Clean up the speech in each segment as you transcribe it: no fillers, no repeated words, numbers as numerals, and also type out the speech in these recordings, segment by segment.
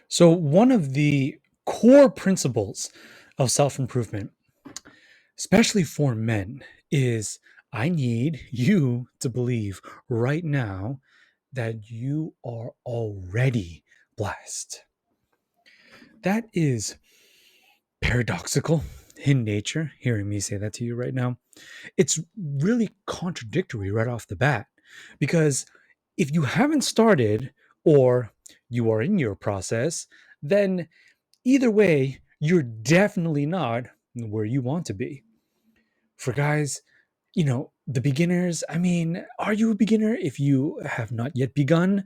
So, one of the core principles of self improvement, especially for men, is I need you to believe right now that you are already blessed. That is paradoxical in nature, hearing me say that to you right now. It's really contradictory right off the bat because if you haven't started or you are in your process, then either way, you're definitely not where you want to be. For guys, the beginners, I mean, are you a beginner if you have not yet begun,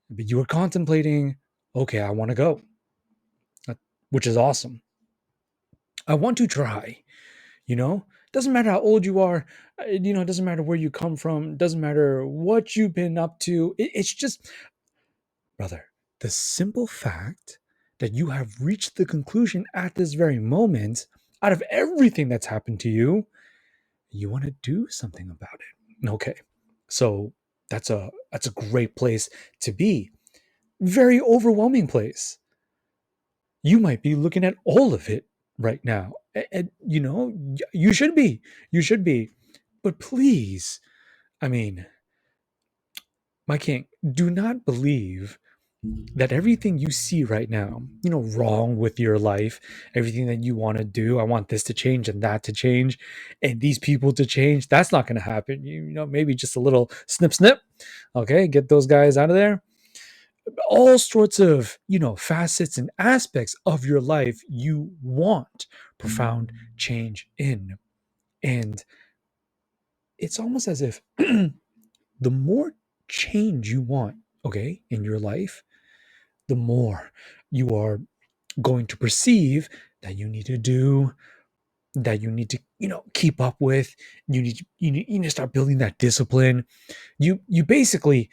but you are contemplating, okay, I want to go, uh, which is awesome. I want to try, you know? Doesn't matter how old you are, it doesn't matter where you come from, doesn't matter what you've been up to. It's just, brother, the simple fact that you have reached the conclusion at this very moment, out of everything that's happened to you, you want to do something about it. Okay. So that's a great place to be. Very overwhelming place. You might be looking at all of it right now. And you should be. You should be. But please, I mean, my king, do not believe that everything you see right now, wrong with your life, everything that you want to do, I want this to change and that to change, and these people to change, that's not going to happen. Maybe just a little snip, snip. Okay, get those guys out of there. All sorts of, facets and aspects of your life you want profound change in. And it's almost as if the more change you want, okay, in your life, the more you are going to perceive that you need to do, that you need to keep up with. You need to start building that discipline. You basically,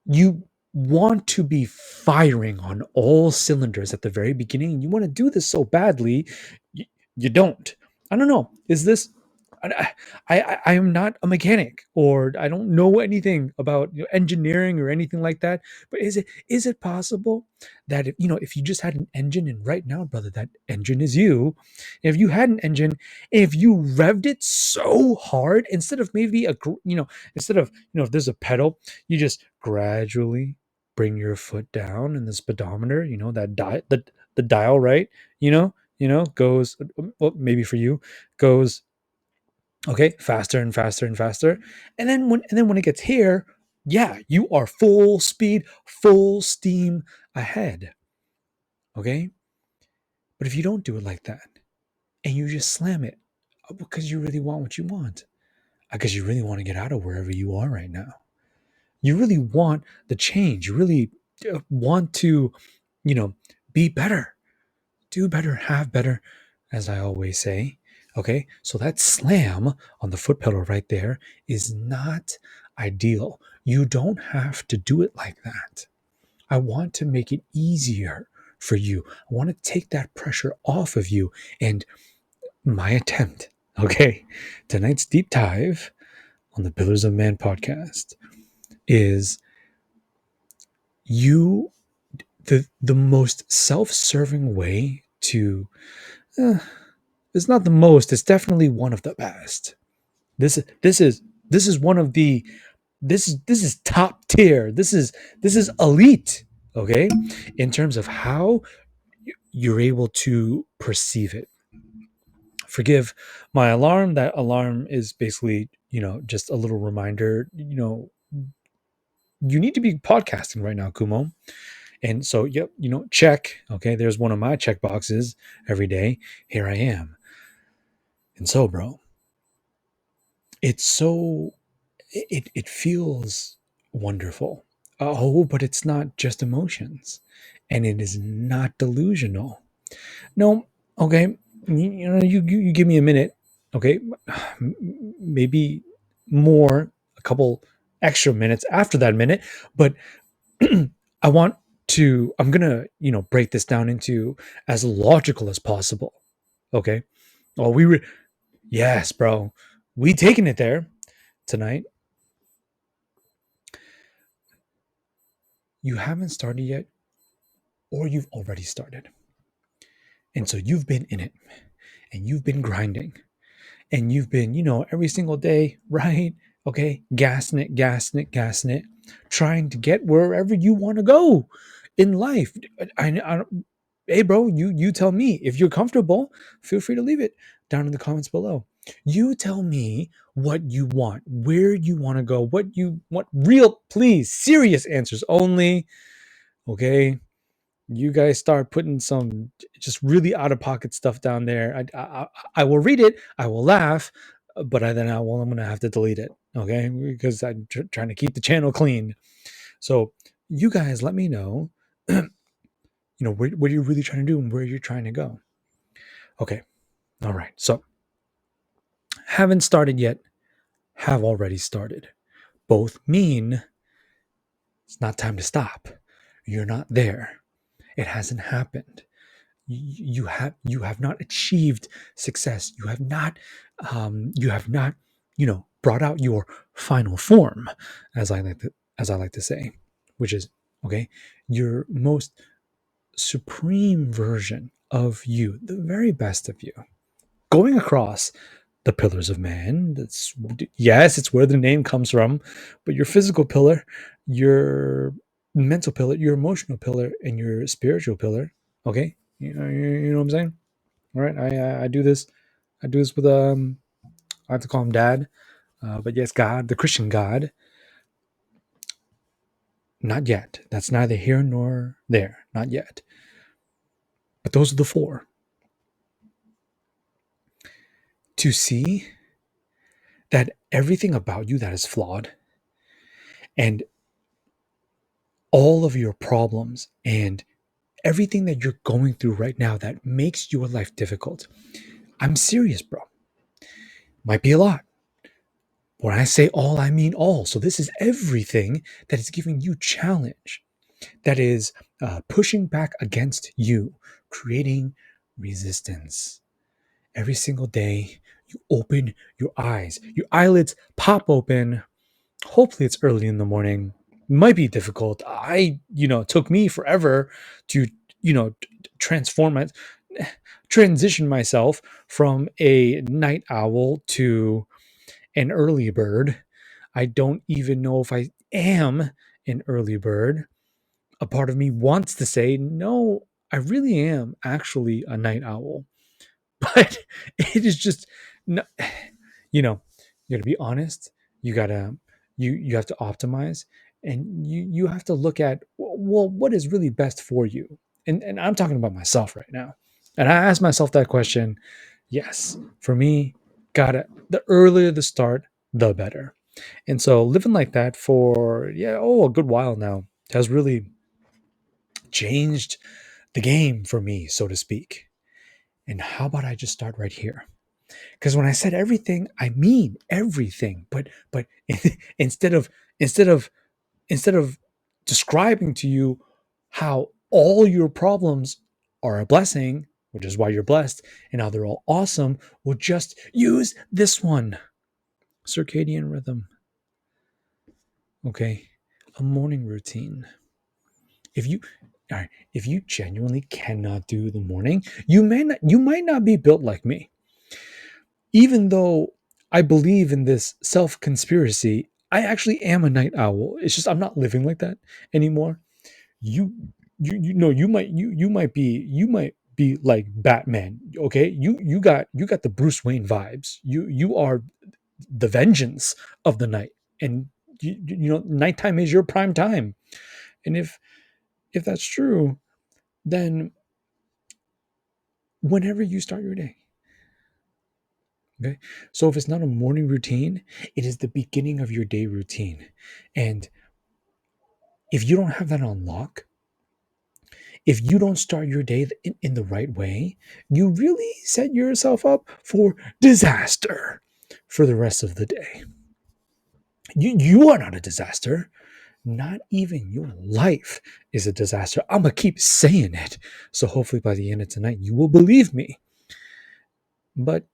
you want to be firing on all cylinders at the very beginning. You want to do this so badly. You don't. I don't know, is this, I am not a mechanic, or I don't know anything about engineering or anything like that. But is it possible that if you just had an engine, and right now, brother, that engine is you. If you had an engine, if you revved it so hard, instead of maybe instead of if there's a pedal, you just gradually bring your foot down, and the speedometer, that the dial, right? Goes, well, maybe for you, goes, okay, faster and faster and faster. And then when it gets here, yeah, you are full speed, full steam ahead. Okay? But if you don't do it like that, and you just slam it, because you really want what you want, because you really want to get out of wherever you are right now. You really want the change. You really want to, you know, be better, do better, have better, as I always say. Okay, so that slam on the foot pedal right there is not ideal. You don't have to do it like that. I want to make it easier for you. I want to take that pressure off of you. And my attempt, okay, tonight's deep dive on the Pillars of Man podcast is you the most self-serving way to, uh, it's not the most, it's definitely one of the best. This is one of the, this is top tier. This is elite, okay, in terms of how you're able to perceive it. Forgive my alarm. That alarm is basically, just a little reminder, you need to be podcasting right now, Kumo. And so, yep, check. Okay, there's one of my check boxes every day. Here I am. And so, bro, it's so, it feels wonderful. Oh, but it's not just emotions, and it is not delusional. No, okay, you give me a minute, okay, maybe more, a couple extra minutes after that minute, but I want I'm gonna, break this down into as logical as possible. Okay. Oh, yes, bro. We taking it there tonight. You haven't started yet. or you've already started. And so you've been in it and you've been grinding and you've been, every single day, right? Okay, gassing it, trying to get wherever you want to go in life. Hey, bro, you tell me if you're comfortable. Feel free to leave it down in the comments below. You tell me what you want, where you want to go, what you want. Real, please, serious answers only. Okay, you guys start putting some just really out of pocket stuff down there. I will read it. I will laugh, but I'm gonna have to delete it. Okay, because I'm trying to keep the channel clean. So you guys, let me know. What you're really trying to do and where you're trying to go. Okay, all right. So haven't started yet. Have already started. Both mean it's not time to stop. You're not there. It hasn't happened. You have not achieved success. You have not brought out your final form, as I like to say, which is okay, your most supreme version of you, the very best of you, going across the pillars of man. That's, yes, it's where the name comes from, but your physical pillar, your mental pillar, your emotional pillar, and your spiritual pillar. Okay, you know what I'm saying. All right, I do this. I do this with I have to call him Dad, but yes, God, the Christian God. Not yet. That's neither here nor there. Not yet. But those are the four. To see that everything about you that is flawed and all of your problems and everything that you're going through right now that makes your life difficult. I'm serious, bro. Might be a lot. When I say all, I mean all. So this is everything that is giving you challenge, that is pushing back against you, creating resistance. Every single day, you open your eyes, your eyelids pop open. Hopefully, it's early in the morning. Might be difficult. It took me forever to, transform it, transition myself from a night owl to an early bird. I don't even know if I am an early bird. A part of me wants to say, no, I really am actually a night owl. But it is just, no, you gotta be honest. You have to optimize, and you have to look at, well, what is really best for you. And I'm talking about myself right now. And I ask myself that question. Yes, for me, the earlier the start, the better. And so living like that for a good while now has really changed the game for me, so to speak. And how about I just start right here? Because when I said everything, I mean everything. But instead of instead of instead of describing to you how all your problems are a blessing, which is why you're blessed, and how they're all awesome, we'll just use this one: circadian rhythm. Okay, a morning routine. If you all right, if you genuinely cannot do the morning, you might not be built like me. Even though I believe in this self conspiracy, I actually am a night owl. It's just I'm not living like that anymore. You you know you might be like Batman. Okay, you got the Bruce Wayne vibes. You are the vengeance of the night, and nighttime is your prime time. And if that's true, then whenever you start your day. Okay. So if it's not a morning routine, it is the beginning of your day routine. And if you don't have that on lock, if you don't start your day in the right way, you really set yourself up for disaster for the rest of the day. You are not a disaster. Not even your life is a disaster. I'm going to keep saying it. So hopefully by the end of tonight, you will believe me. But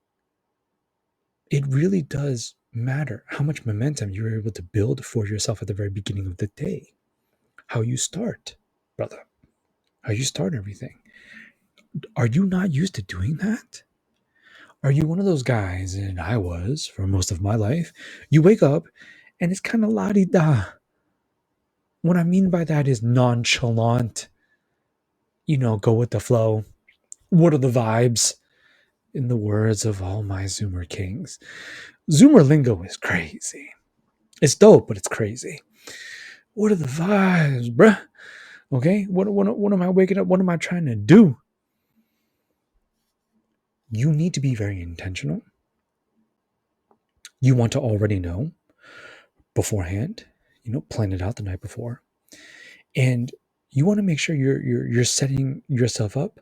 it really does matter how much momentum you're able to build for yourself at the very beginning of the day. How you start, brother. how you start everything. Are you not used to doing that? Are you one of those guys, and I was for most of my life, you wake up and it's kind of la di da. What I mean by that is nonchalant, go with the flow. What are the vibes? In the words of all my Zoomer kings, Zoomer lingo is crazy. It's dope, but it's crazy. What are the vibes, bruh? Okay, what am I waking up? What am I trying to do? You need to be very intentional. You want to already know beforehand, plan it out the night before. And you want to make sure you're setting yourself up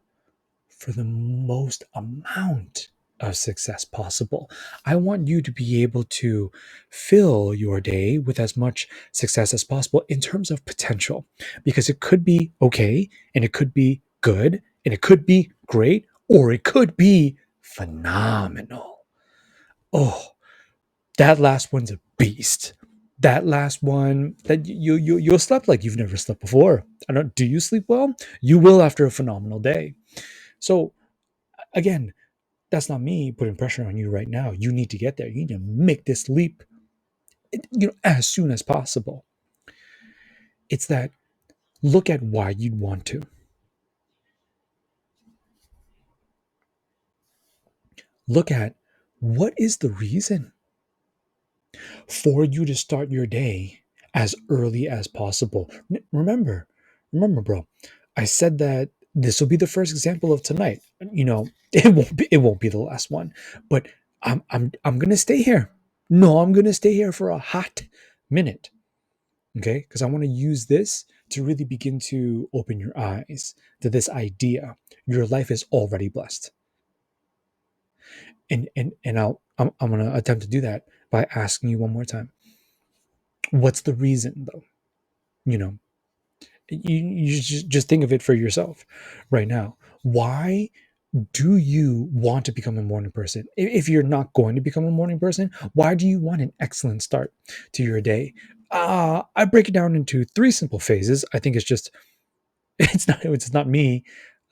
for the most amount of success possible. I want you to be able to fill your day with as much success as possible in terms of potential, because it could be okay, and it could be good, and it could be great, or it could be phenomenal. Oh, that last one's a beast. That last one, that you'll slept like you've never slept before. I don't. Do you sleep well? You will after a phenomenal day. So again, that's not me putting pressure on you right now. You need to get there. You need to make this leap, as soon as possible. It's that, look at why you'd want to. Look at, what is the reason for you to start your day as early as possible. Remember, bro, I said that this will be the first example of tonight. It won't be the last one, but I'm gonna stay here. No, I'm gonna stay here for a hot minute. Okay, because I want to use this to really begin to open your eyes to this idea. Your life is already blessed. And I'm gonna attempt to do that by asking you one more time. What's the reason, though? You know, you just think of it for yourself right now. Why do you want to become a morning person? If you're not going to become a morning person, why do you want an excellent start to your day? I break it down into three simple phases. I think it's just it's not me.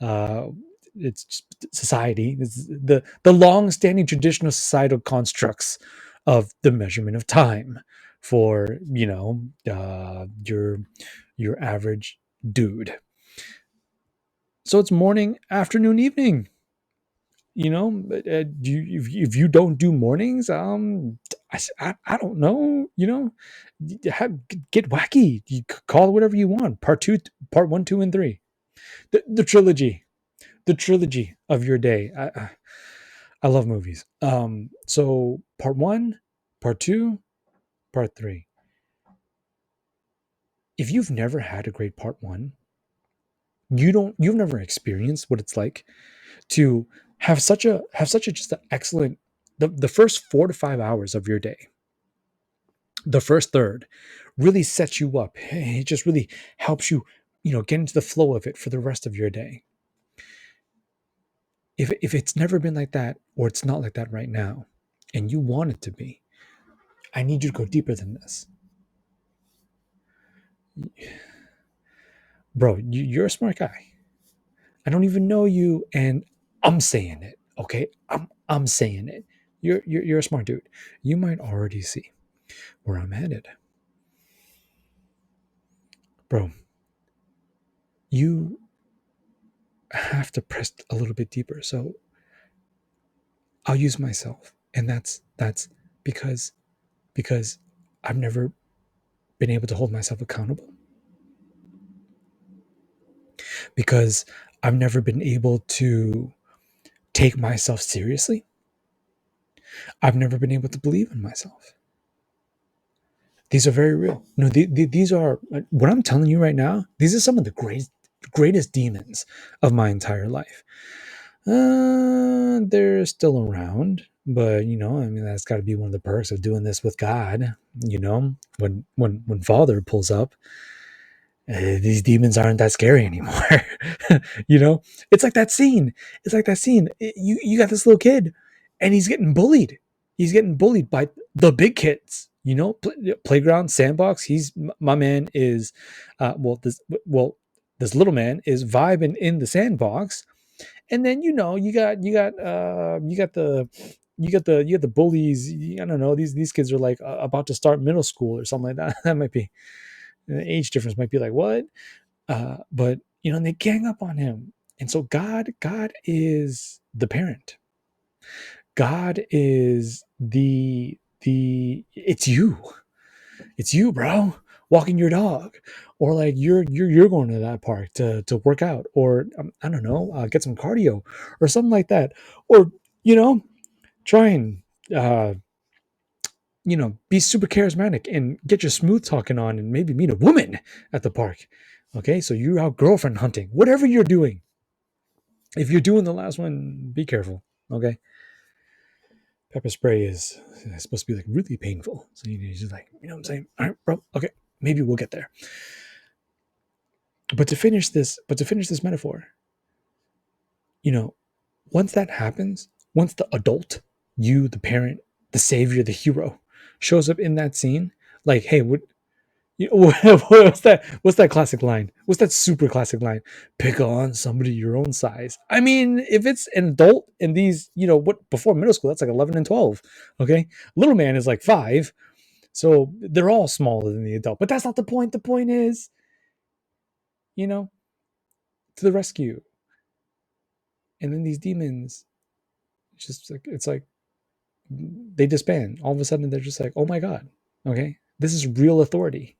Uh, it's society. It's the long-standing traditional societal constructs of the measurement of time for your average dude. So it's morning, afternoon, evening. If you don't do mornings, I don't know. Get wacky. You call it whatever you want. Part two, part one, two, and three. The trilogy of your day. I love movies. So part one, part two, part three. If you've never had a great part one, you've never experienced what it's like to have such a just an excellent, the first 4 to 5 hours of your day, the first third really sets you up. It just really helps you, get into the flow of it for the rest of your day. If it's never been like that, or it's not like that right now, and you want it to be, I need you to go deeper than this. Bro, you're a smart guy. I don't even know you, and I'm saying it. Okay, I'm saying it. You're a smart dude. You might already see where I'm headed, bro. You have to press a little bit deeper. So I'll use myself, and that's because because I've never been able to hold myself accountable, because I've never been able to take myself seriously. I've never been able to believe in myself. These are very real. No, these are what I'm telling you right now. These are some of the greatest demons of my entire life. They're still around, but I mean, that's got to be one of the perks of doing this with God. When Father pulls up, these demons aren't that scary anymore. you know, it's like that scene. It's like that scene. You got this little kid, and he's getting bullied. He's getting bullied by the big kids. Playground sandbox. My man is, well, This little man is vibing in the sandbox, and then you got the bullies. I don't know, these kids are like about to start middle school or something like that. That might be the age difference might be like what, but and they gang up on him. And so God is the parent. God is it's you, bro, walking your dog, or like you're going to that park to work out, or I don't know, get some cardio or something like that, or you know try and uh, be super charismatic and get your smooth talking on, and maybe meet a woman at the park. Okay, so you're out girlfriend hunting, whatever you're doing. If you're doing the last one, be careful. Okay, pepper spray is supposed to be like really painful, so you're just like, what I'm saying. All right, bro. Okay, maybe we'll get there. But to finish this metaphor, you know, once that happens, once the adult, you, the parent, the savior, the hero, shows up in that scene, like, hey, what's that classic line? What's that super classic line? Pick on somebody your own size. I mean, if it's an adult and these, what before middle school, that's like 11 and 12. Okay. Little man is like 5. So they're all smaller than the adult. But that's not the point. The point is, you know, to the rescue. And then these demons, it's like they disband. All of a sudden they're just like, oh my God. Okay. This is real authority.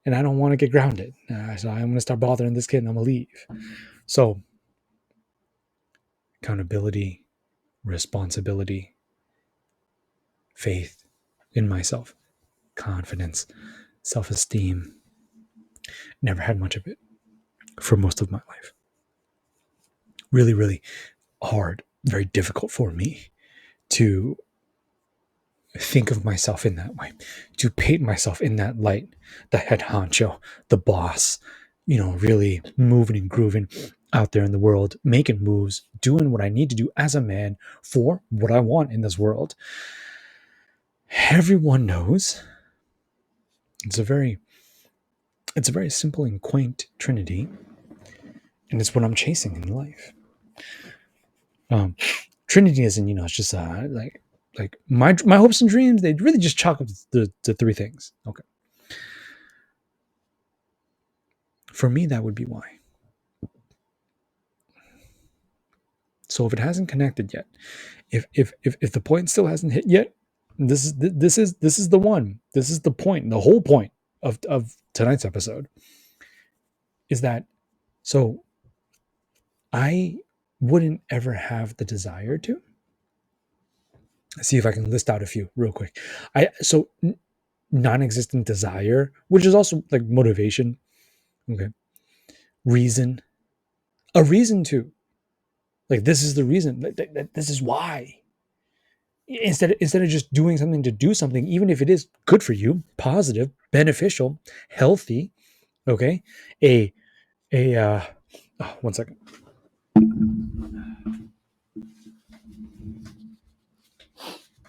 And I don't want to get grounded. So I'm going to start bothering this kid and I'm going to leave. So accountability, responsibility, faith in myself, confidence, self-esteem. Never had much of it for most of my life. Really, really hard, very difficult for me to think of myself in that way, to paint myself in that light, the head honcho, the boss, really moving and grooving out there in the world, making moves, doing what I need to do as a man for what I want in this world. Everyone knows it's a very simple and quaint trinity, and it's what I'm chasing in life. Trinity isn't, it's just like my hopes and dreams. They really just chalk up the 3 things. Okay, for me that would be why. So if it hasn't connected yet, if the point still hasn't hit yet, this is the one. This is the point. The whole point of tonight's episode is that, so I wouldn't ever have the desire to. See if I can list out a few real quick. Non-existent desire, which is also like motivation. Okay, reason, a reason to. Like, this is the reason. This is why. Instead of just doing something to do something, even if it is good for you, positive, beneficial, healthy. Okay, one second.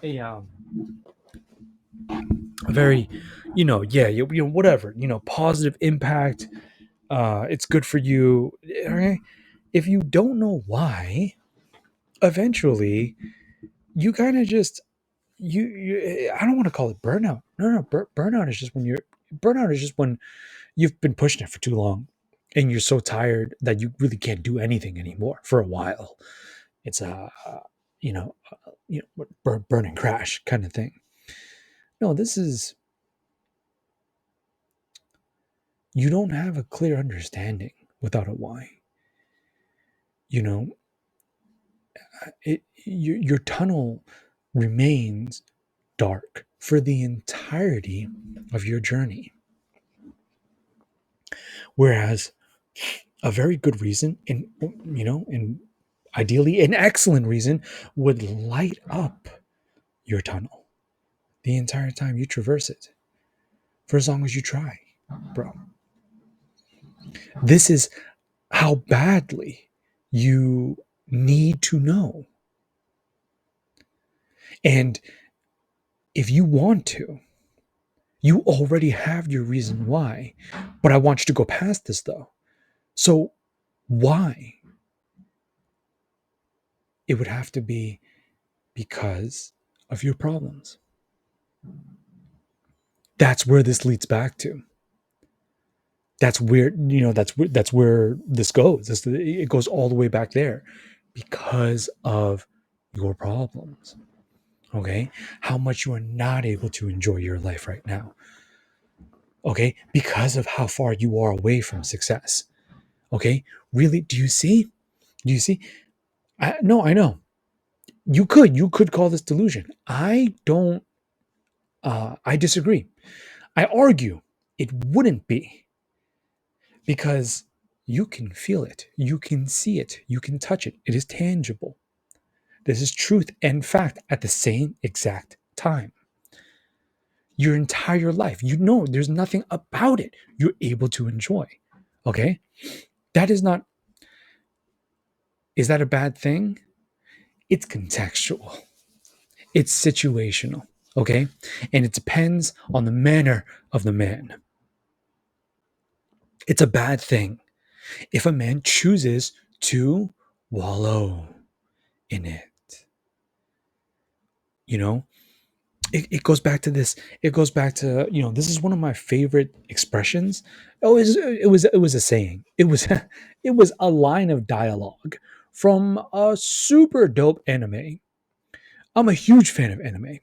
A very, whatever, positive impact. It's good for you. Okay, if you don't know why, eventually you kind of just I don't want to call it burnout. No, burnout is just when you've been pushing it for too long and you're so tired that you really can't do anything anymore for a while. It's burn and crash kind of thing. No, this is, you don't have a clear understanding without a why. Your tunnel remains dark for the entirety of your journey. Whereas a very good reason, and ideally an excellent reason, would light up your tunnel the entire time you traverse it, for as long as you try, bro. This is how badly you need to know. And if you want to, you already have your reason why. But I want you to go past this, though. So why? It would have to be because of your problems. That's where this leads back to. That's where, that's where this goes. It goes all the way back there because of your problems. Okay, how much you are not able to enjoy your life right now. Okay, because of how far you are away from success. Okay, really, do you see? Do you see? No, I know. You could call this delusion. I don't. I disagree. I argue it wouldn't be, because you can feel it, you can see it, you can touch it. It is tangible. This is truth and fact at the same exact time. Your entire life, there's nothing about it you're able to enjoy. Okay? That is not, is that a bad thing? It's contextual, it's situational. Okay? And it depends on the manner of the man. It's a bad thing if a man chooses to wallow in it. You know, it goes back to this. It goes back to, this is one of my favorite expressions. Oh, it was a saying. It was it was a line of dialogue from a super dope anime. I'm a huge fan of anime.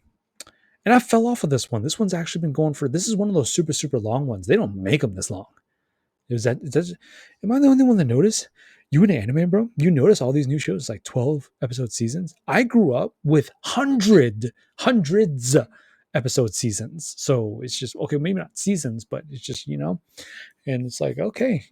And I fell off of this one. This one's actually been going for, this is one of those super, super long ones. They don't make them this long. Am I the only one that noticed? You in anime, bro? You notice all these new shows, like 12 episode seasons? I grew up with hundreds episode seasons. So it's just, okay, maybe not seasons, but it's just, and it's like, okay,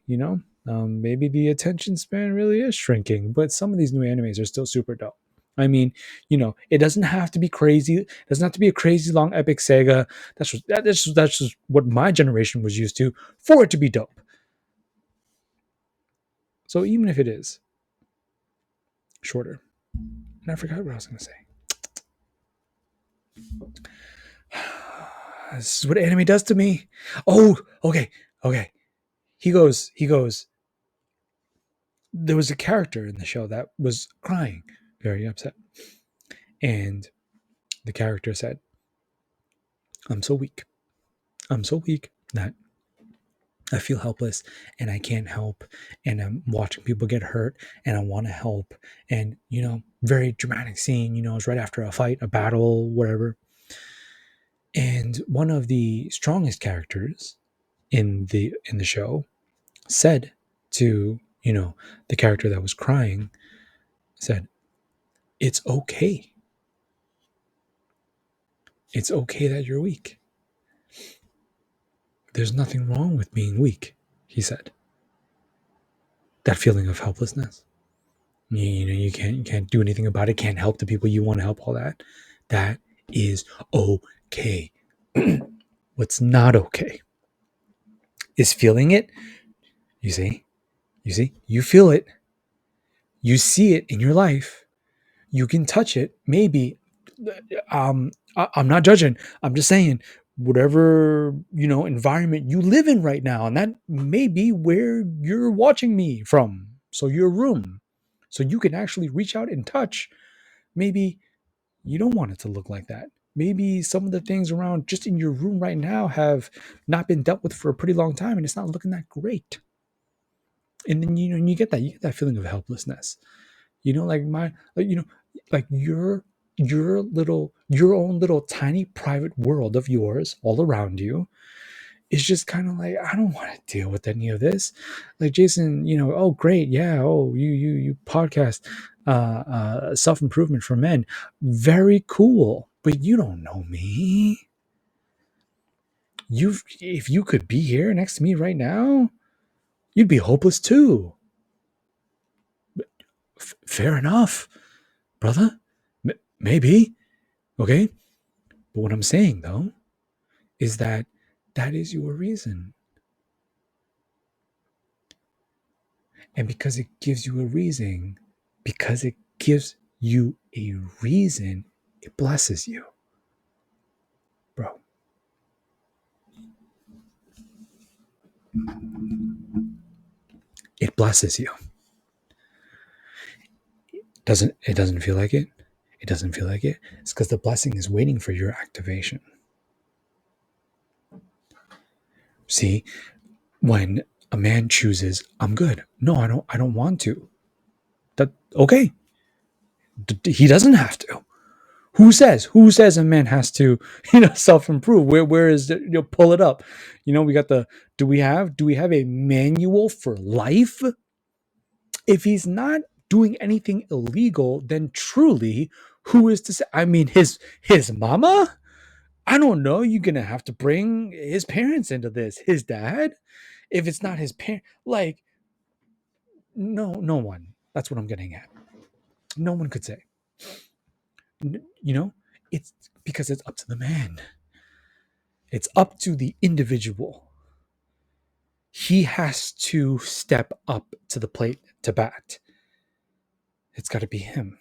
maybe the attention span really is shrinking, but some of these new animes are still super dope. I mean, it doesn't have to be crazy. It doesn't have to be a crazy long epic saga. That's just what my generation was used to for it to be dope. So even if it is shorter, and I forgot what I was going to say. This is what anime does to me. Oh, okay. He goes. There was a character in the show that was crying, very upset. And the character said, I'm so weak. I'm so weak that I feel helpless and I can't help. And I'm watching people get hurt and I want to help. And, very dramatic scene, it's right after a fight, a battle, whatever. And one of the strongest characters in the show said to, the character that was crying, said, it's okay. It's okay that you're weak. There's nothing wrong with being weak, he said. That feeling of helplessness. You can't do anything about it, can't help the people you want to help, all that. That is okay. What's not okay is feeling it. You see? You feel it. You see it in your life. You can touch it. Maybe. I'm not judging. I'm just saying, whatever, environment you live in right now, and that may be where you're watching me from. So your room. So you can actually reach out and touch. Maybe you don't want it to look like that. Maybe some of the things around just in your room right now have not been dealt with for a pretty long time and it's not looking that great. And then you get that feeling of helplessness. Like like your own little tiny private world of yours all around you is just kind of like, I don't want to deal with any of this. Like, Jason, oh great, yeah, oh, you podcast self-improvement for men, very cool, but you don't know me. If you could be here next to me right now, you'd be hopeless too. Fair enough, brother. Maybe. Okay. But what I'm saying, though, is that is your reason. And because it gives you a reason, it blesses you, bro. it blesses you. Doesn't feel like it? It doesn't feel like it. It's because the blessing is waiting for your activation. See, when a man chooses, I'm good. No, I don't want to. That okay. He doesn't have to. Who says a man has to, self-improve? Where is it? Pull it up. We got the do we have a manual for life? If he's not doing anything illegal, then truly, who is to say? I mean, his mama? I don't know. You're gonna have to bring his parents into this. His dad? If it's not his parent, like, no one. That's what I'm getting at. No one could say. You know, it's because it's up to the man. It's up to the individual. He has to step up to the plate to bat. It's got to be him.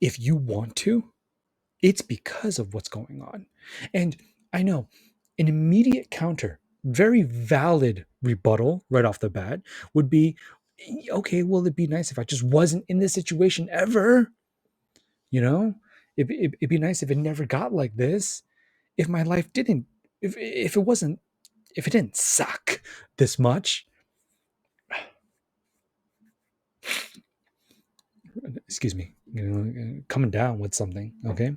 If you want to, it's because of what's going on. And I know an immediate counter, very valid rebuttal right off the bat would be, okay, well, it'd be nice if I just wasn't in this situation ever. You know, it'd be nice if it never got like this. If my life didn't, if it wasn't, if it didn't suck this much. Excuse me, coming down with something. Okay,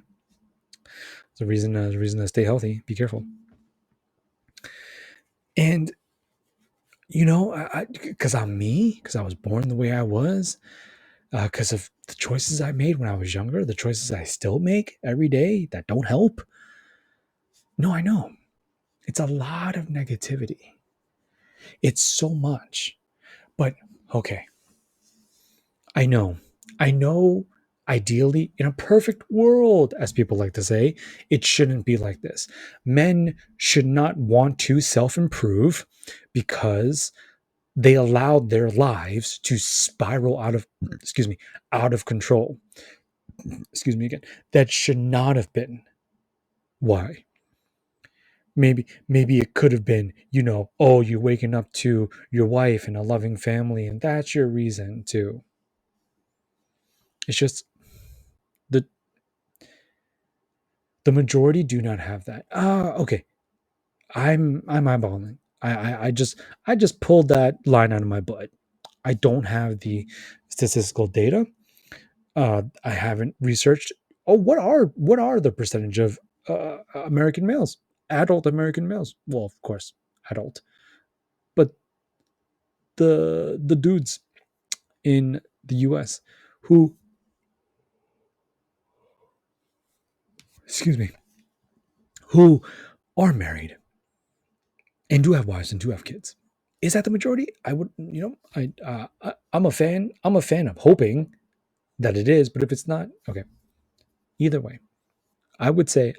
it's a reason. The reason to stay healthy. Be careful. And because I'm me, because I was born the way I was, because of the choices I made when I was younger, the choices I still make every day that don't help. No, I know. It's a lot of negativity. It's so much. But okay, I know. I know ideally, in a perfect world, as people like to say, it shouldn't be like this. Men should not want to self improve because they allowed their lives to spiral out of control. Excuse me again. That should not have been. Why? Maybe it could have been, oh, you're waking up to your wife and a loving family, and that's your reason to. It's just the the majority do not have that. Okay. I'm eyeballing. I just pulled that line out of my butt. I don't have the statistical data. I haven't researched. Oh, what are the percentage of American males, adult American males? Well, of course, adult, but the dudes in the U.S. who, excuse me, who are married and do have wives and do have kids. Is that the majority? I would, I'm a fan. I'm a fan of hoping that it is, but if it's not, okay. Either way, I would say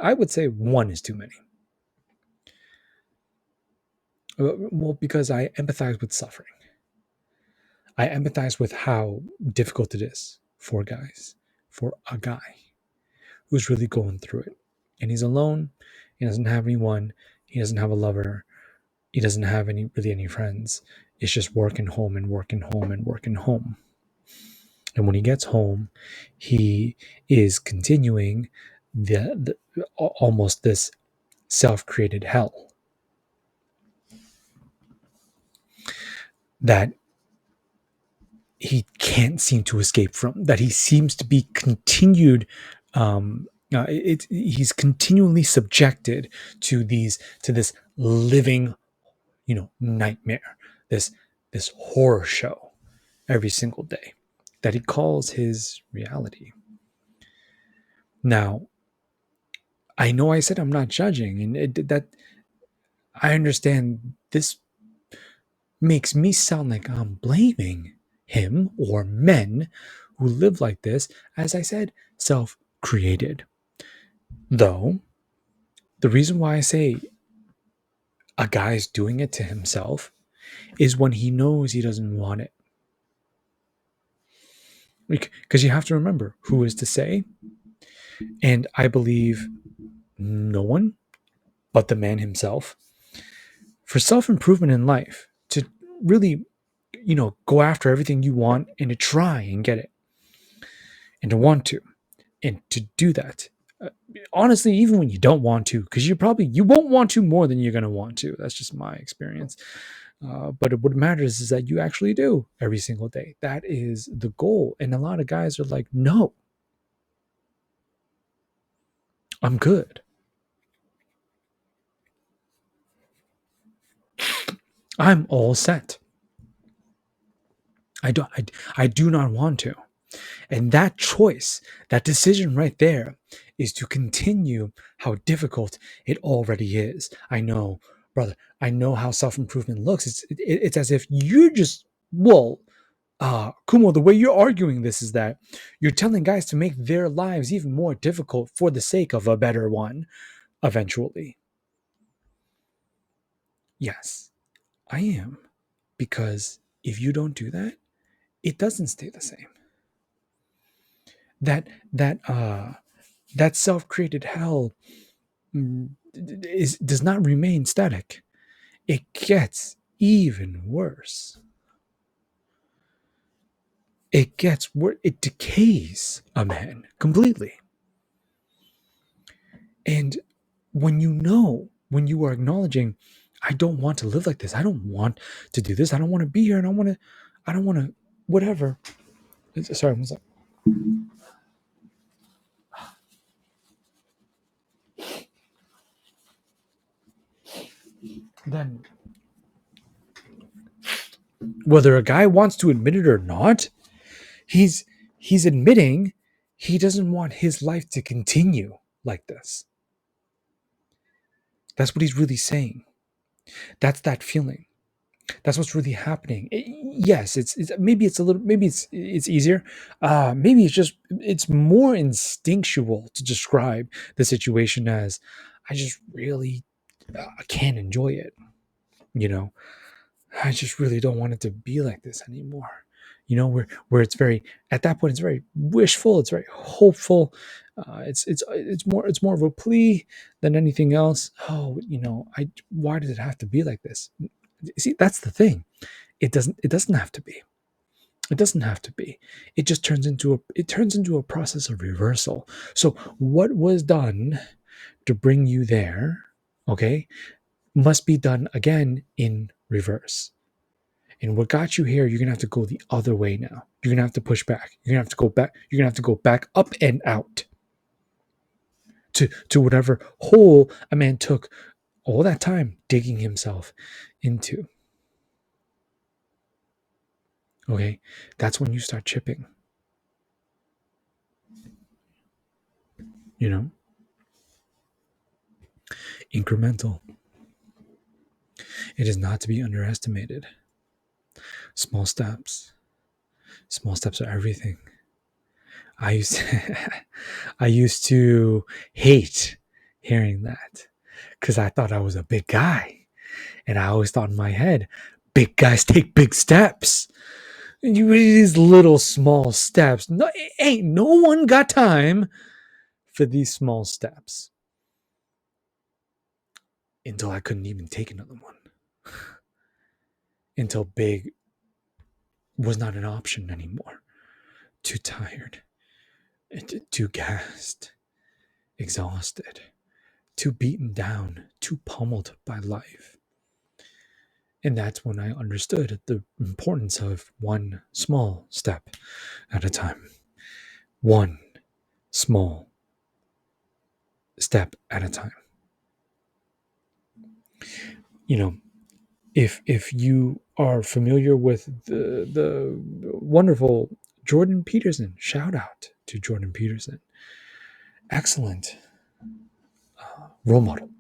one is too many. Well, because I empathize with suffering. I empathize with how difficult it is for guys, for a guy who's really going through it. And he's alone. He doesn't have anyone. He doesn't have a lover. He doesn't have any friends. It's just working home and working home and working home. And when he gets home, he is continuing almost this self-created hell that he can't seem to escape from, that he seems to be continued. He's continually subjected to this living, nightmare, this horror show every single day that he calls his reality. Now, I know I said I'm not judging, and that I understand this makes me sound like I'm blaming him or men who live like this, as I said, self created. Though, the reason why I say a guy's doing it to himself is when he knows he doesn't want it. Because you have to remember who is to say, and I believe no one but the man himself, for self improvement in life, to really, go after everything you want and to try and get it and to want to and to do that. Uh, Honestly, even when you don't want to, because you won't want to more than you're going to want to. That's just my experience. But what matters is that you actually do every single day. That is the goal. And a lot of guys are like, no, I'm good. I'm all set. I do not want to. And that choice, that decision right there, is to continue how difficult it already is. I know, brother, I know how self improvement looks. It's as if you just, well, Kumo, the way you're arguing this is that you're telling guys to make their lives even more difficult for the sake of a better one eventually. Yes, I am. Because if you don't do that, it doesn't stay the same. That that uh that self-created hell does not remain static. It gets even worse. It gets worse. It decays a man completely. And when you are acknowledging, I don't want to live like this. I don't want to do this. I don't want to be here. I don't want to, whatever. Sorry, one second. Then, whether a guy wants to admit it or not, he's admitting he doesn't want his life to continue like this. That's what he's really saying. That's that feeling. That's what's really happening. Yes, it's maybe it's a little, maybe it's easier. Maybe it's more instinctual to describe the situation as, I just really can't enjoy it. You know, I just really don't want it to be like this anymore. Where it's very, at that point, it's very wishful, it's very hopeful. It's more of a plea than anything else. Oh, I why does it have to be like this? See, that's the thing. It doesn't have to be. It doesn't have to be. It turns into a process of reversal. So what was done to bring you there, okay, must be done again in reverse. And what got you here, you're gonna have to go the other way now. You're gonna have to push back. You're gonna have to go back. You're gonna have to go back up and out to whatever hole a man took all that time digging himself into. Okay, that's when you start chipping. You know, incremental. It is not to be underestimated. Small steps. Small steps are everything. I used to, I used to hate hearing that because I thought I was a big guy. And I always thought in my head, big guys take big steps. And these little small steps. No, ain't no one got time for these small steps. Until I couldn't even take another one. Until big was not an option anymore. Too tired. Too gassed. Exhausted. Too beaten down. Too pummeled by life. And that's when I understood the importance of one small step at a time. One small step at a time. If you are familiar with the wonderful Jordan Peterson, shout out to Jordan Peterson. Excellent role model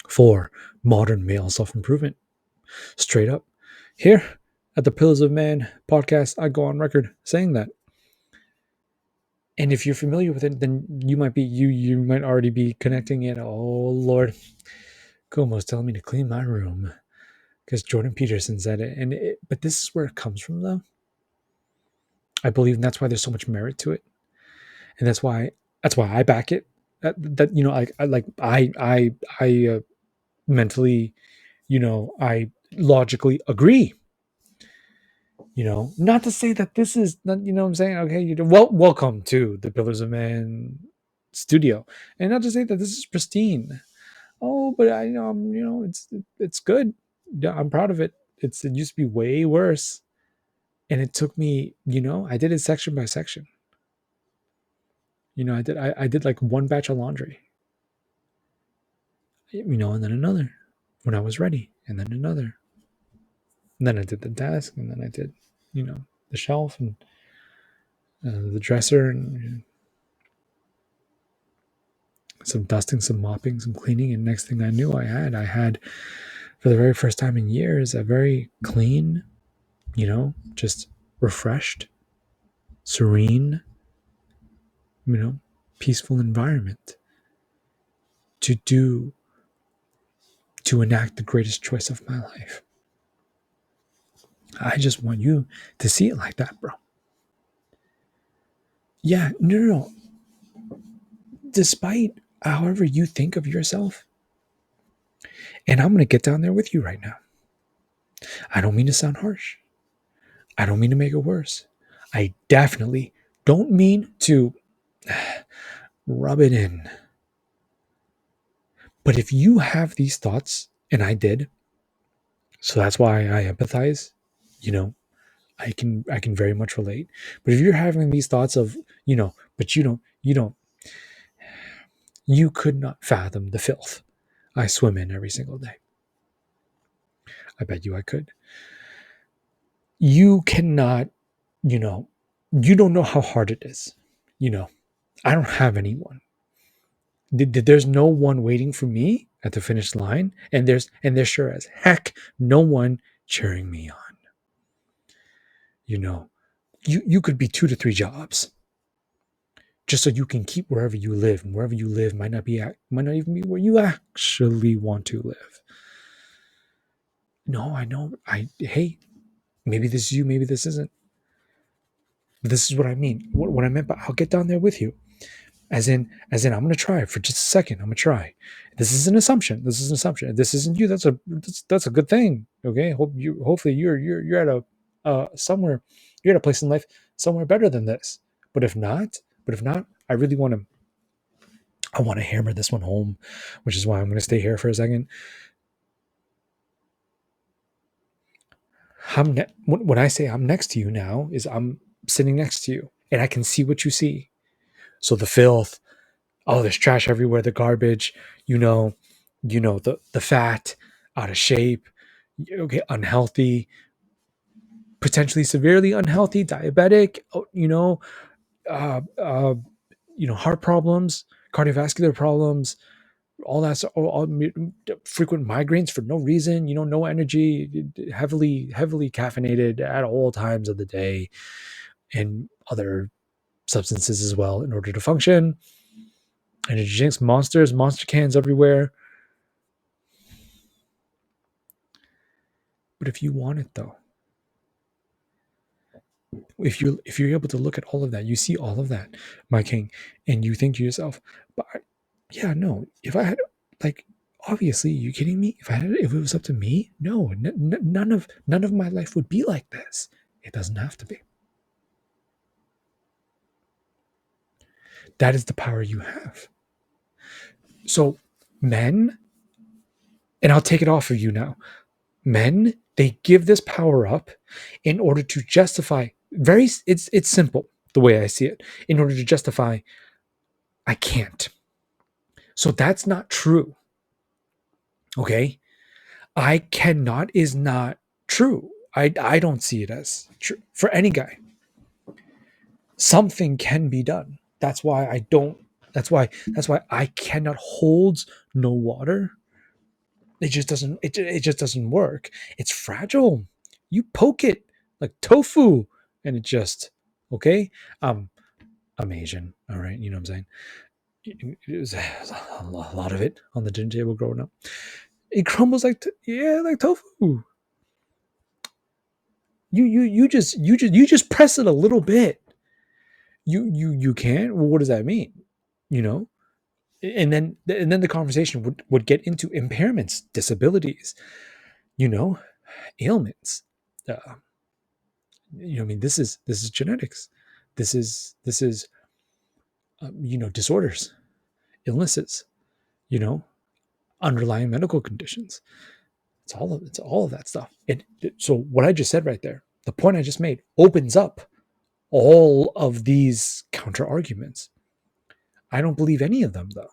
for modern male self-improvement. Straight up. Here at the Pillars of Man podcast, I go on record saying that. And if you're familiar with it, then you might already be connecting it. Oh Lord, Kumo's telling me to clean my room because Jordan Peterson said it. But this is where it comes from, though. I believe, and that's why there's so much merit to it, and that's why I back it. I mentally, logically agree. Not to say that this is not, what I'm saying, okay, welcome to the Pillars of Man studio, and not to say that this is pristine. Oh, but I know, it's good. Yeah, I'm proud of it. It used to be way worse, and it took me, I did it section by section. I did like one batch of laundry, and then another when I was ready, and then another, and then I did the desk, and then I did, the shelf and the dresser, and some dusting, some mopping, some cleaning, and next thing I knew, I had for the very first time in years a very clean, just refreshed, serene, peaceful environment to do to enact the greatest choice of my life. I just want you to see it like that, bro. Yeah, no, no, no. Despite however you think of yourself, and I'm going to get down there with you right now. I don't mean to sound harsh. I don't mean to make it worse. I definitely don't mean to rub it in. But if you have these thoughts, and I did, so that's why I empathize, you know, I can very much relate. But if you're having these thoughts of, but you could not fathom the filth I swim in every single day. I bet you I could. You cannot, you don't know how hard it is. I don't have anyone. There's no one waiting for me at the finish line, and there's sure as heck no one cheering me on. You could be 2 to 3 jobs just so you can keep wherever you live, and wherever you live might not even be where you actually want to live. No, I know. Hey, maybe this is you, maybe this isn't. But this is what I mean. What I meant by I'll get down there with you. As in, I'm gonna try for just a second. I'm gonna try. This is an assumption. This is an assumption. If this isn't you, that's a good thing. Okay. Hopefully you're at a somewhere, you're at a place in life somewhere better than this. But if not, I really I want to hammer this one home, which is why I'm gonna stay here for a second. When I say I'm next to you now, is I'm sitting next to you and I can see what you see. So the filth, oh, there's trash everywhere, the garbage, the fat, out of shape, okay, unhealthy, potentially severely unhealthy, diabetic, uh, uh, heart problems, cardiovascular problems, all that, frequent migraines for no reason, no energy, heavily caffeinated at all times of the day, and other substances as well in order to function. Energy drinks, monster cans everywhere. But if you want it though, if you're able to look at all of that, you see all of that, my king, and you think to yourself, but yeah, no, if I had, like, obviously, you kidding me? If it was up to me, no, none of my life would be like this. It doesn't have to be. That is the power you have. So men, and I'll take it off of you now. Men, they give this power up in order to justify it's simple the way I see it. In order to justify, I can't. So that's not true. Okay? I cannot is not true. I don't see it as true for any guy. Something can be done. That's why I don't. That's why I cannot hold no water. It just doesn't. It just doesn't work. It's fragile. You poke it like tofu, and it just okay. I'm Asian. All right, you know what I'm saying. It was a lot of it on the dinner table growing up. It crumbles like like tofu. You just press it a little bit. You can't. Well, what does that mean? You know, and then the conversation would get into impairments, disabilities. You know, ailments. Uh, I mean, this is genetics. This is disorders, illnesses. You know, underlying medical conditions. It's all of that stuff. So what I just said right there, the point I just made, opens up all of these counter arguments. I don't believe any of them though.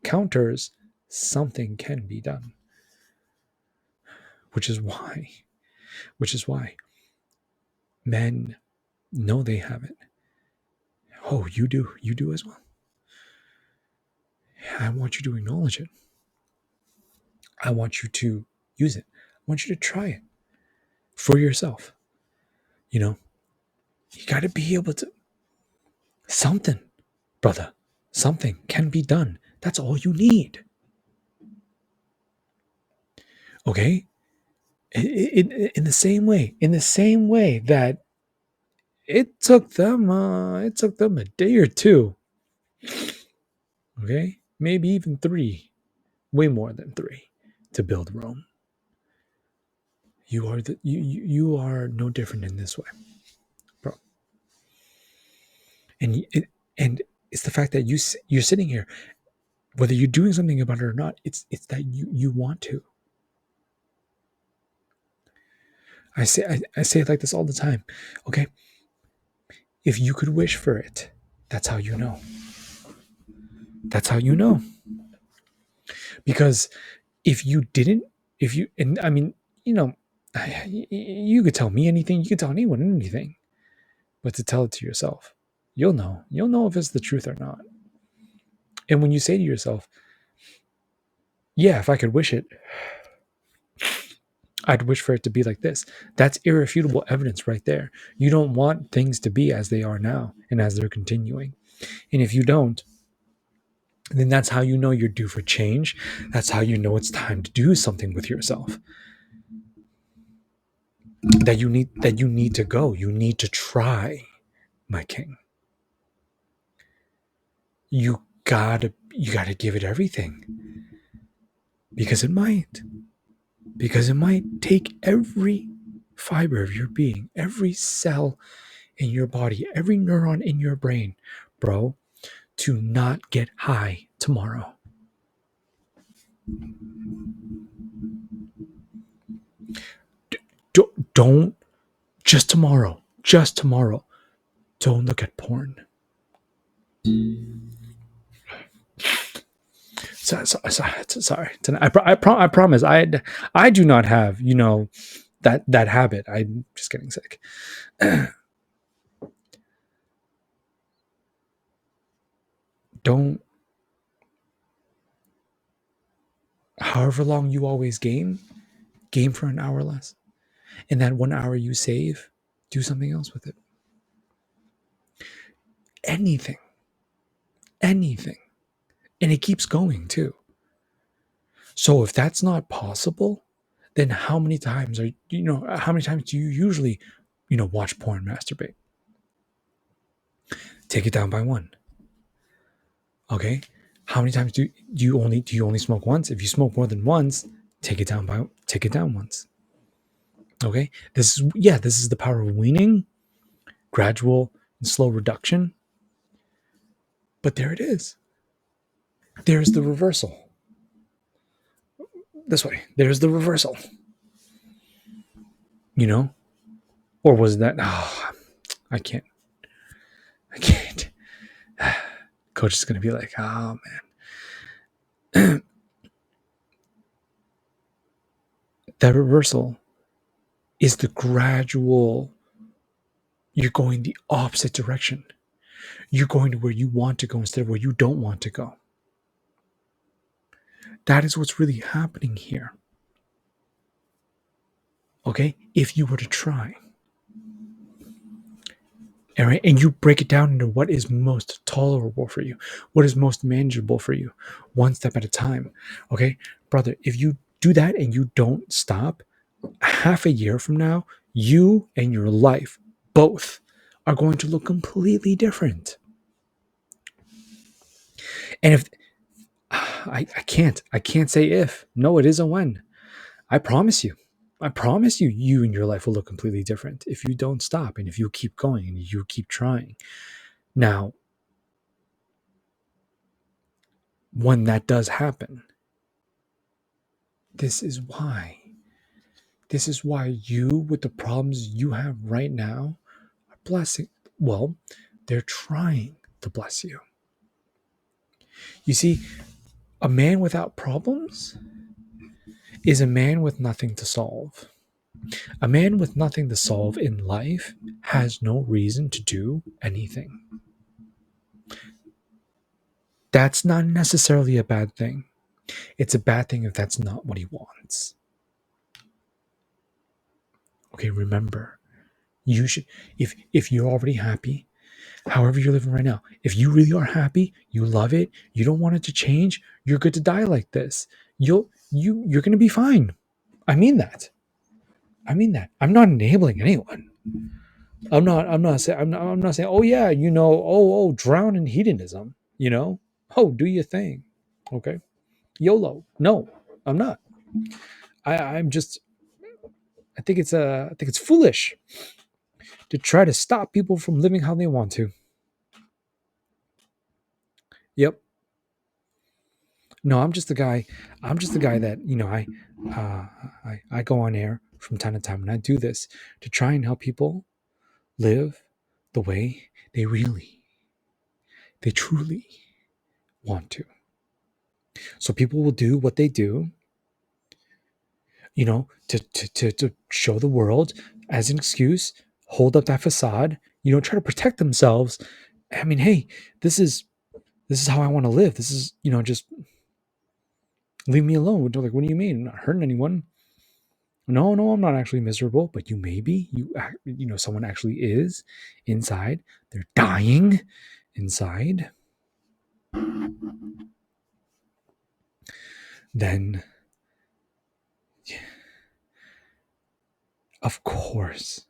Counters something can be done, which is why men know they have it. Oh, you do as well. I want you to acknowledge it. I want you to use it. I want you to try it for yourself. You got to be able to something, brother. Something can be done. That's all you need. Okay? In the same way that it took them a day or two. Okay? Maybe even 3, way more than 3 to build Rome. You are no different in this way, bro. And it's the fact that you're sitting here, whether you're doing something about it or not. It's that you want to. I say it like this all the time. Okay, if you could wish for it, that's how you know. That's how you know. Because if you didn't, and I mean, you could tell me anything, you could tell anyone anything, but to tell it to yourself, you'll know if it's the truth or not. And when you say to yourself, yeah, if I could wish it, I'd wish for it to be like this. That's irrefutable evidence right there. You don't want things to be as they are now and as they're continuing. And if you don't, then that's how you know you're due for change. That's how you know it's time to do something with yourself. That you need to go. You need to try, my king. You gotta give it everything. Because it might take every fiber of your being, every cell in your body, every neuron in your brain, bro, to not get high tomorrow. Don't just tomorrow. Don't look at porn. Sorry. I promise. I do not have that habit. I'm just getting sick. Don't. However long you always game for an hour less, and that 1 hour you save, do something else with it. Anything, and it keeps going too. So if that's not possible, then how many times do you usually, watch porn, masturbate? Take it down by 1. Okay. How many times do you only smoke once? If you smoke more than once, take it down once. Okay. This is the power of weaning, gradual and slow reduction. But there it is. There's the reversal. This way. There's the reversal. Or was that? Oh, I can't. Coach is going to be like, oh man. That reversal is the gradual. You're going the opposite direction. You're going to where you want to go instead of where you don't want to go. That is what's really happening here. Okay? If you were to try. All right? And you break it down into what is most tolerable for you, what is most manageable for you, one step at a time. Okay? Brother, if you do that and you don't stop, half a year from now, you and your life both are going to look completely different. And if I can't say if, no, it is a when. I promise you. I promise you, you and your life will look completely different if you don't stop and if you keep going and you keep trying. Now, when that does happen, this is why. This is why you, with the problems you have right now, are blessing. Well, they're trying to bless you. You see, a man without problems is a man with nothing to solve. A man with nothing to solve in life has no reason to do anything. That's not necessarily a bad thing. It's a bad thing if that's not what he wants. Okay, remember, you should if you're already happy, however you're living right now, if you really are happy, you love it, you don't want it to change, you're good to die like this. You're going to be fine. I mean that. I mean that. I'm not enabling anyone. I'm not saying, oh yeah, drown in hedonism, Oh, do your thing. Okay. YOLO. No, I'm not. I'm just I think it's foolish to try to stop people from living how they want to. Yep. No, I'm just the guy that, uh, I go on air from time to time and I do this to try and help people live the way they truly want to. So people will do what they do, to show the world as an excuse, hold up that facade, try to protect themselves. I mean, hey, this is how I want to live. This is, just leave me alone. They're like, what do you mean? I'm not hurting anyone. No, no, I'm not actually miserable, but you may be. Someone actually is inside. They're dying inside. Then, of course,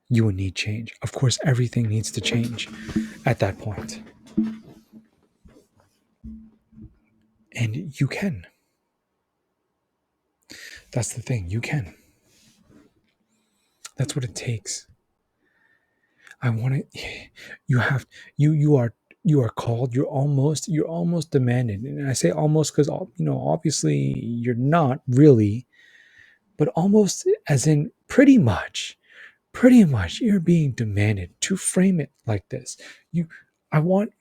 you would need change. Of course, everything needs to change at that point. And you can. That's the thing. You can. That's what it takes. I want to. You have. You are called. You're almost demanded. And I say almost because obviously you're not really, but almost as in pretty much you're being demanded to frame it like this. I want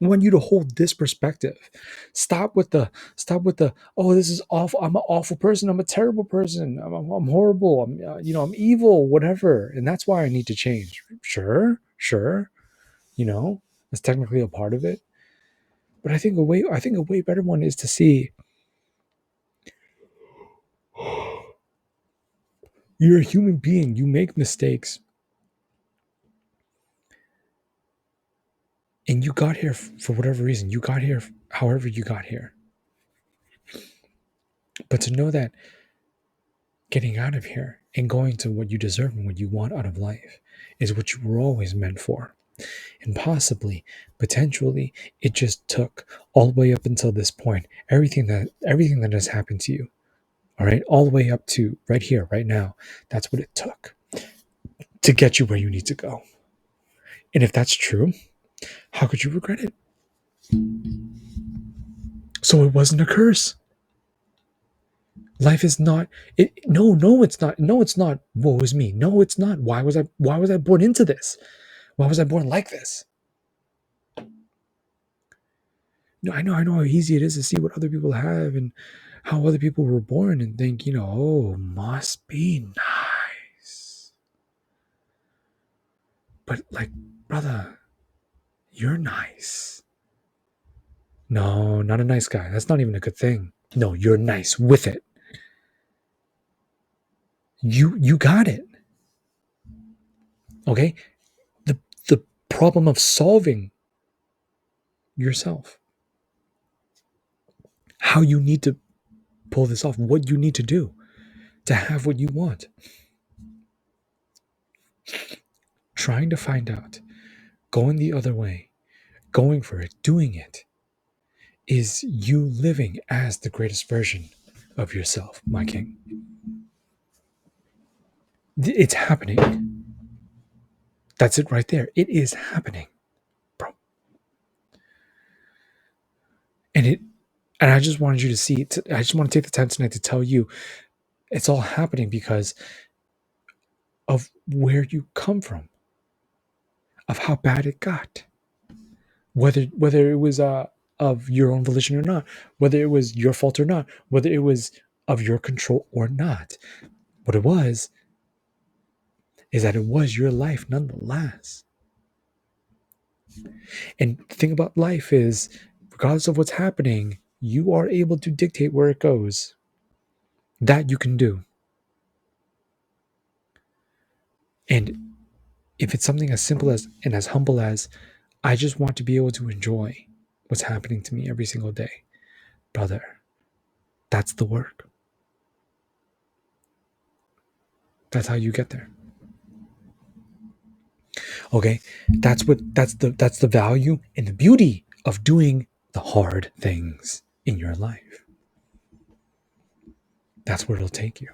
you to hold this perspective. Stop with the oh, this is awful, I'm an awful person, I'm a terrible person, I'm horrible, I'm evil, whatever, and that's why I need to change. Sure, that's technically a part of it, but I think a way better one is to see you're a human being, you make mistakes, and you got here for whatever reason, you got here however you got here. But to know that getting out of here and going to what you deserve and what you want out of life is what you were always meant for. And possibly, potentially, it just took all the way up until this point, everything that has happened to you, all right, all the way up to right here, right now, that's what it took to get you where you need to go. And if that's true, how could you regret it? So it wasn't a curse. Life is not it. No, it's not. No, it's not. Woe is me. No, it's not. Why was I born into this? Why was I born like this? No, I know how easy it is to see what other people have and how other people were born and think, oh, must be nice. But like, brother, you're nice. No, not a nice guy. That's not even a good thing. No, you're nice with it. You got it. Okay? The problem of solving yourself. How you need to pull this off, what you need to do to have what you want. Trying to find out, going the other way, going for it, doing it, is you living as the greatest version of yourself, my king. It's happening. That's it right there. It is happening, bro. And it and I just wanted you to see it. I just want to take the time tonight to tell you it's all happening because of where you come from, of how bad it got. Whether it was of your own volition or not, whether it was your fault or not, whether it was of your control or not. What it was is that it was your life nonetheless. And the thing about life is, regardless of what's happening, you are able to dictate where it goes. That you can do. And if it's something as simple as and as humble as, I just want to be able to enjoy what's happening to me every single day, brother, that's the work. That's how you get there. Okay, that's the value and the beauty of doing the hard things in your life. That's where it'll take you.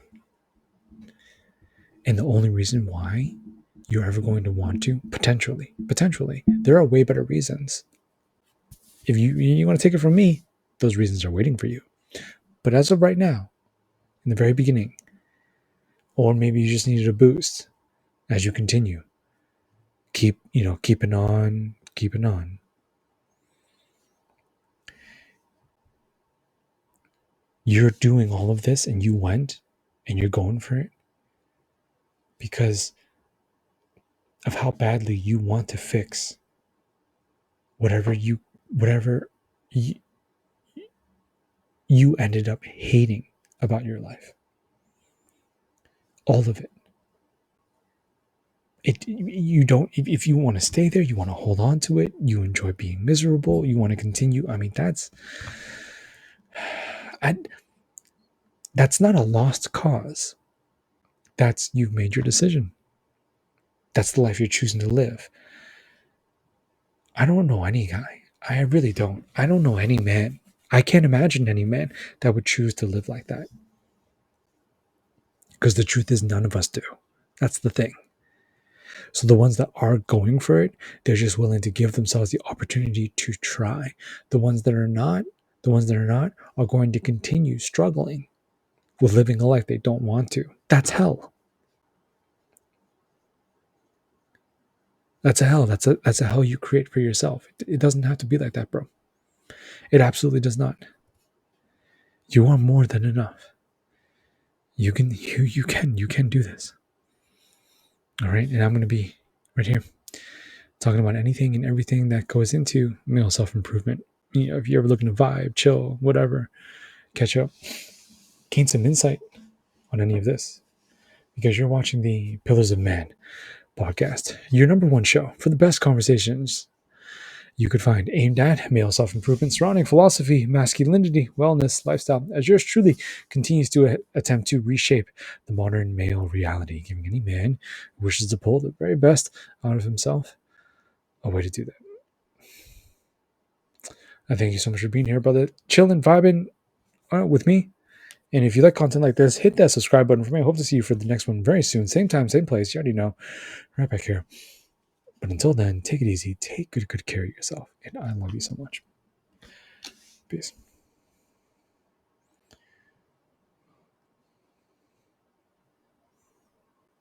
And the only reason why you're ever going to want to, potentially, there are way better reasons. If you want to take it from me, those reasons are waiting for you. But as of right now, in the very beginning, or maybe you just needed a boost as you continue, keeping on. You're doing all of this and you went and you're going for it because of how badly you want to fix whatever you, you ended up hating about your life. All of it. You don't, if you want to stay there, you want to hold on to it, you enjoy being miserable, you want to continue. I mean, that's not a lost cause. That's, you've made your decision. That's the life you're choosing to live. I don't know any guy. I really don't. I don't know any man. I can't imagine any man that would choose to live like that. Because the truth is, none of us do. That's the thing. So the ones that are going for it, they're just willing to give themselves the opportunity to try. The ones that are not, are going to continue struggling with living a life they don't want to. That's hell. That's a hell. That's a hell you create for yourself. It doesn't have to be like that, bro. It absolutely does not. You are more than enough. You can do this. All right, and I'm going to be right here talking about anything and everything that goes into male self-improvement. If you're ever looking to vibe, chill, whatever, catch up, gain some insight on any of this, because you're watching the Pillars of Man podcast, your number one show for the best conversations you could find, aimed at male self-improvement surrounding philosophy, masculinity, wellness, lifestyle, as yours truly continues to attempt to reshape the modern male reality, giving any man who wishes to pull the very best out of himself a way to do that. I thank you so much for being here, brother. Chilling, vibing with me. And if you like content like this, hit that subscribe button for me. I hope to see you for the next one very soon. Same time, same place. You already know. Right back here. But until then, take it easy. Take good care of yourself. And I love you so much. Peace.